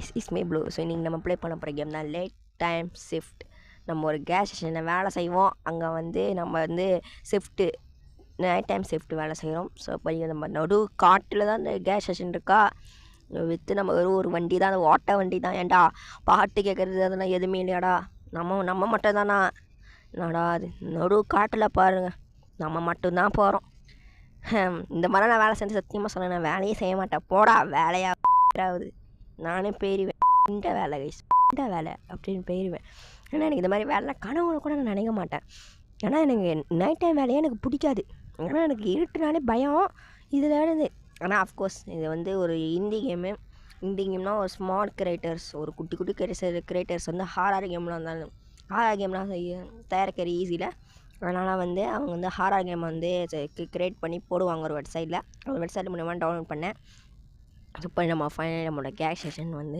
Guys, it's me blue. So இன்றைக்கி நம்ம play பண்ண போகிற கேம் தான் லேட் டைம் ஷிஃப்ட். நம்ம ஒரு கேஸ் ஸ்டேஷனில் வேலை செய்வோம். அங்கே வந்து நம்ம வந்து ஷிஃப்ட்டு நைட் டைம் ஷிஃப்ட் வேலை செய்கிறோம். ஸோ இப்போ நம்ம நடு காட்டில் தான் இந்த கேஸ் ஸ்டேஷன் இருக்கா. விற்று நம்ம ஒரு வண்டி தான், அந்த ஓட்ட வண்டி தான். ஏன்டா பாட்டு கேட்குறது அதெல்லாம் எதுவுமே இல்லையாடா? நம்ம மட்டும் தானா? என்னடா அது நடு காட்டில் பாருங்கள், நம்ம மட்டும்தான் போகிறோம். இந்த மாதிரி நான் வேலை செஞ்சு சத்தியமாக சொன்னேன், நான் வேலையே செய்ய மாட்டேன். போடா வேலையாவது நானே போயிடுவேன். இந்த வேலை கைஸ், இந்த வேலை அப்படின்னு போயிடுவேன். ஏன்னா எனக்கு இந்த மாதிரி வேலை கனவுல கூட நான் நினைக்க மாட்டேன். ஏன்னா எனக்கு நைட் டைம் வேலையே எனக்கு பிடிக்காது. ஏன்னா எனக்கு இருட்டுனாலே பயம். இதில் இருந்து ஆனால் அஃப்கோர்ஸ் இது வந்து ஒரு இந்தி கேம்னால் ஒரு ஸ்மார்ட் கிரியேட்டர்ஸ், ஒரு குட்டி குட்டி கிரியேட்டர்ஸ் வந்து ஹாரர் கேம்லாம் இருந்தாலும் ஹாரர் கேம்லாம் தயாரிக்கிற ஈஸியில். அதனால் வந்து அவங்க வந்து ஹாரர் கேம் வந்து க்ரியேட் பண்ணி போடுவாங்க ஒரு வெப்சைட்டில். ஒரு வெப்சைட் மூலமாக டவுன்லோட் பண்ணேன். இப்போ நம்ம ஃபைனலி நம்மளோட கேஸ் ஸ்டேஷன் வந்து